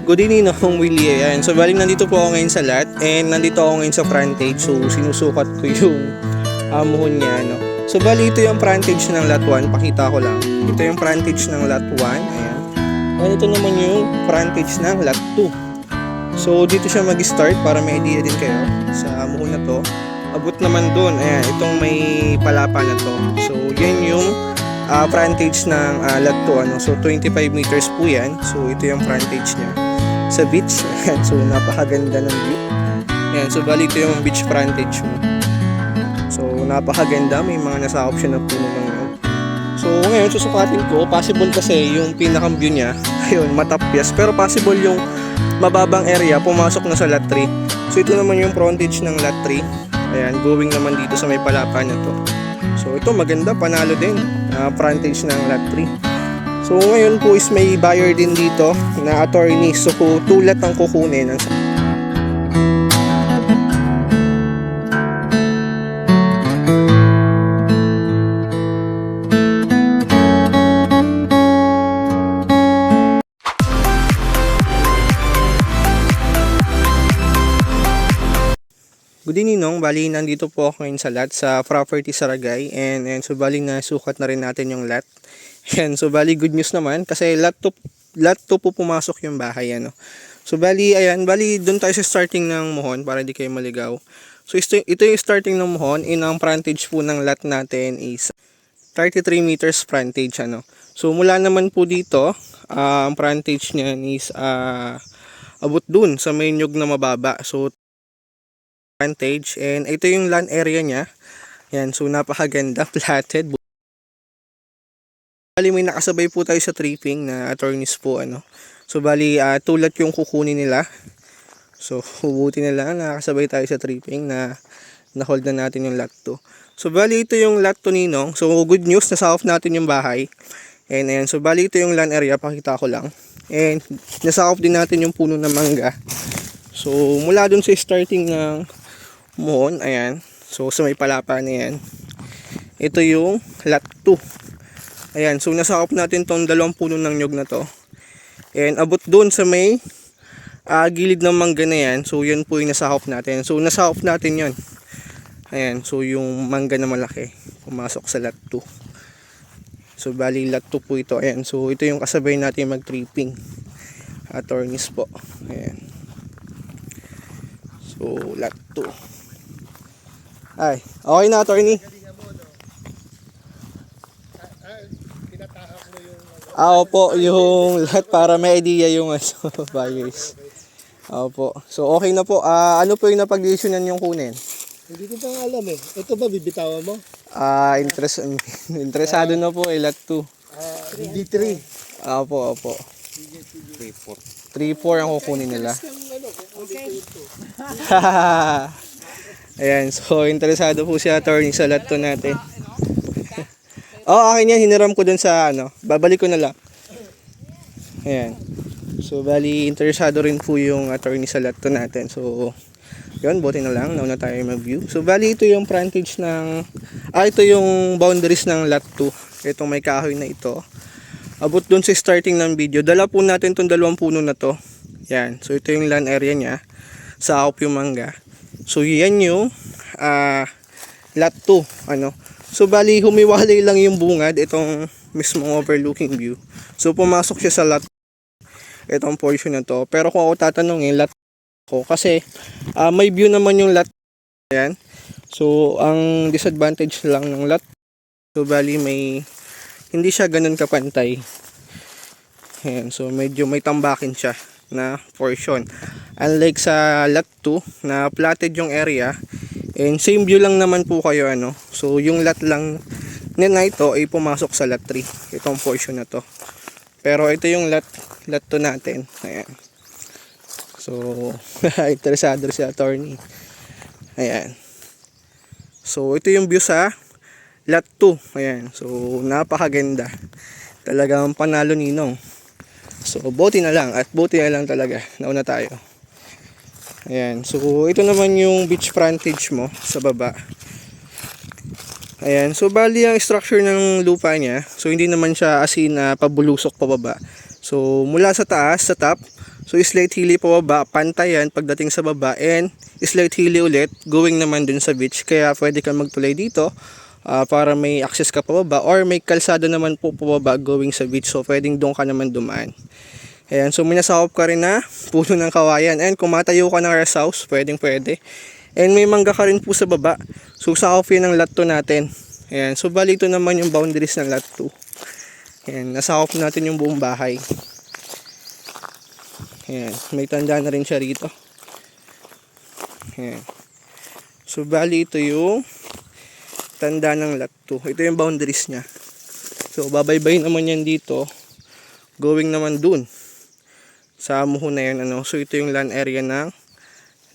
Good evening noong Willie. Ayan. So bali nandito po ako ngayon sa lot and nandito ako ngayon sa frontage. So sinusukat ko yung muhon niya. No? So bali ito yung frontage ng lot 1. Pakita ko lang. Ito yung frontage ng lot 1. Ayan. And ito naman yung frontage ng lot 2. So dito siya mag-start para may idea din kayo sa muhon na to. Abot naman doon. Ayan. Itong may palapa na to. So yan yung frontage ng lot 2, ano? So 25 meters po yan. So ito yung frontage niya sa beach. Ayan. So napakaganda ng view. Ayan. So bali ito yung beach frontage mo. So napakaganda. May mga nasakop siya na puno ng yun. So ngayon susukatin ko. Possible kasi yung pinakang view niya ayun, matapyas. Pero possible yung mababang area pumasok na sa lot 3. So ito naman yung frontage ng lot 3. Ayan. Going naman dito sa may palapa na to. So ito maganda, panalo din, frontage ng lot 3. So ngayon po is may buyer din dito na attorney. So tulat ang kukunin. Good evening, bali nandito po ako ngayon sa lot sa property Saragay and so bali na sukat na rin natin yung lot. And so bali good news naman kasi lot 2 po pumasok yung bahay, ano. So bali ayan, bali doon tayo sa starting ng muhon para hindi kayo maligaw. So ito yung starting ng muhon, ang frontage po ng lot natin is 33 meters frontage, ano. So mula naman po dito, ang frontage niyan is abot dun sa may nyug na mababa. So frontage, and ito yung land area niya. Yan, so napakaganda, platted. Bali may nakasabay po tayo sa tripping na attorneys po, ano. So bali tulat yung kukunin nila. So hubuti na lang nakasabay tayo sa tripping na hold na natin yung lot 2. So bali ito yung lot 2 ninong. So good news, nasa off natin yung bahay. And ayan, so bali ito yung land area, pakita ko lang. And nasa off din natin yung puno ng mangga. So mula dun sa starting ng muhon, ayan. So sa may palapa na yan. Ito yung lot 2. Ayan, so nasakop natin tong dalawang puno ng nyog na to. And abot doon sa may gilid ng mangga na yan. So yan po yung nasakop natin. So nasakop natin yan. Ayan, so yung mangga na malaki pumasok sa lot 2. So bali lot 2 po ito. Ayan, so ito yung kasabay natin mag-tripping. Attorneys po. Ayan. So lot 2. Ay, okay na, attorney. Opo, yung lahat para may idea yung buyers. Opo. So okay na po. Ano po yung napag-decisionan yung kunin? Hindi ko pa alam eh. Ito ba bibitawan mo? Interesado na po lot 2. D3. Opo. 3-4 ang kukunin nila. Okay. Ayan, so interesado po si attorney sa lot 2 natin. Akin yan, hiniram ko dun sa babalik ko na lang. Ayan. So bali interesado rin po yung attorney sa lot 2 natin. So yun, buti na lang, nauna tayo mag-view. So bali ito yung frontage ng ito yung boundaries ng lot 2. Itong may kahoy na ito. Abot dun sa starting ng video. Dala po natin tong dalawang puno na to. Yan. So ito yung land area niya. Sa akop yung mangga. So yan yung lot 2, ano. So bali humiwalay lang yung bungad itong mismong overlooking view. So pumasok siya sa lot itong portion na to. Pero kung ako tatanungin, lot ko kasi may view naman yung lot. Yan. So ang disadvantage lang ng lot, so bali may hindi siya ganun kapantay. Ayan, so medyo may tambakin siya na portion. Unlike sa lot 2 na platted yung area and same view lang naman po kayo, ano. So yung lot lang na ito ay pumasok sa lot 3 itong portion na to. Pero ito yung lot 2 natin. Ayan. So interesado si attorney. Ayan. So ito yung view sa lot 2. Ayan. So napakaganda. Talagang panalo ninong. So buti na lang at buti na lang talaga nauna tayo. Ayan, so ito naman yung beach frontage mo sa baba. Ayan, so bali ang structure ng lupa niya. So hindi naman siya as in pabulusok pababa. So mula sa taas, sa top, So slight hilly pababa, pantayan pagdating sa baba, and slight hilly ulit going naman dun sa beach. Kaya pwede kang magtulay dito para may access ka pababa, or may kalsada naman po pababa going sa beach. So pwedeng doon ka naman dumaan. Ayan, so minasakop ka rin na puno ng kawayan, and kung matayo ka ng rest house, pwedeng pwede. And may mangga ka rin po sa baba. So sakop yun ng lot 2 natin. Ayan, so bali ito naman yung boundaries ng lot 2. Ayan, nasakop natin yung buong bahay. Ayan, may tanda na rin siya rito. Ayan. So bali ito yung tanda ng lot 2. Ito yung boundaries niya. So babaybay naman yan dito. Going naman dun sa muhon na yan. Ano? So ito yung land area ng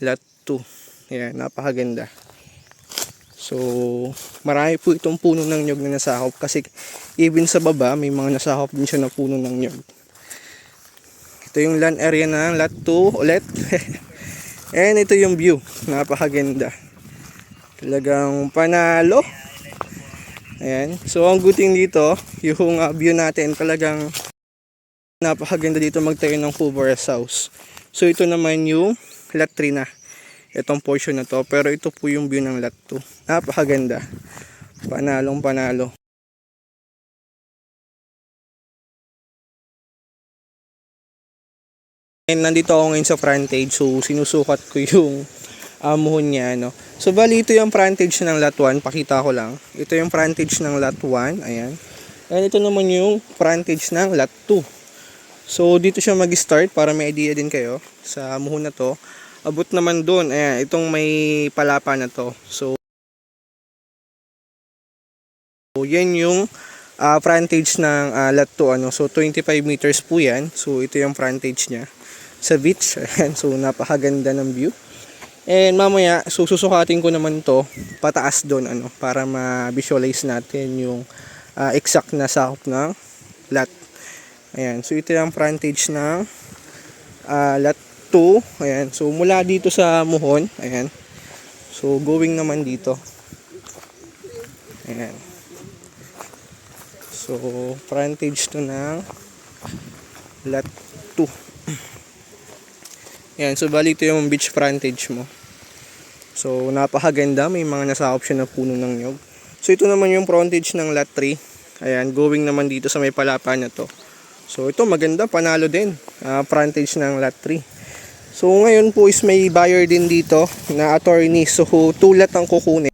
lot 2. Ayan, napakaganda. So marami po itong puno ng nyog na nasakop. Kasi even sa baba may mga nasakop din siya na puno ng nyog. Ito yung land area ng lot 2 ulit. And ito yung view. Napakaganda. Talagang panalo. Ayan. So ang good thing dito, yung view natin talagang napakaganda dito magtayo ng full rest house. So ito naman yung lot 3 na. Itong portion na to. Pero ito po yung view ng lot 2. Napakaganda. Panalong panalo. And nandito ako ngayon sa frontage, so sinusukat ko yung muhon niya, no. So bali ito yung frontage ng lot 1, pakita ko lang. Ito yung frontage ng lot 1, ayan. And ito naman yung frontage ng lot 2. So dito siya mag-start para may idea din kayo sa muhon na to. Abot naman doon, ayan, itong may palapa na to. So yan yung frontage ng lot 2, ano. So 25 meters po yan. So ito yung frontage niya sa beach. Ayan, so napakaganda ng view. And mamaya so susukatin ko naman to pataas doon, ano, para ma-visualize natin yung exact na sakop ng lot. Ayan, so ito yung frontage ng lot 2. Ayan, so mula dito sa muhon, ayan, so going naman dito. Ayan, so frontage to ng lot 2. Ayan, so bali ito yung beach frontage mo. So napakaganda, may mga nasakop siya na puno ng nyog. So ito naman yung frontage ng lot 3. Ayan, going naman dito sa may palapa na to. So ito maganda, panalo din. Frontage ng lot 3. So ngayon po is may buyer din dito na attorney. So 2 lot ang kukunin.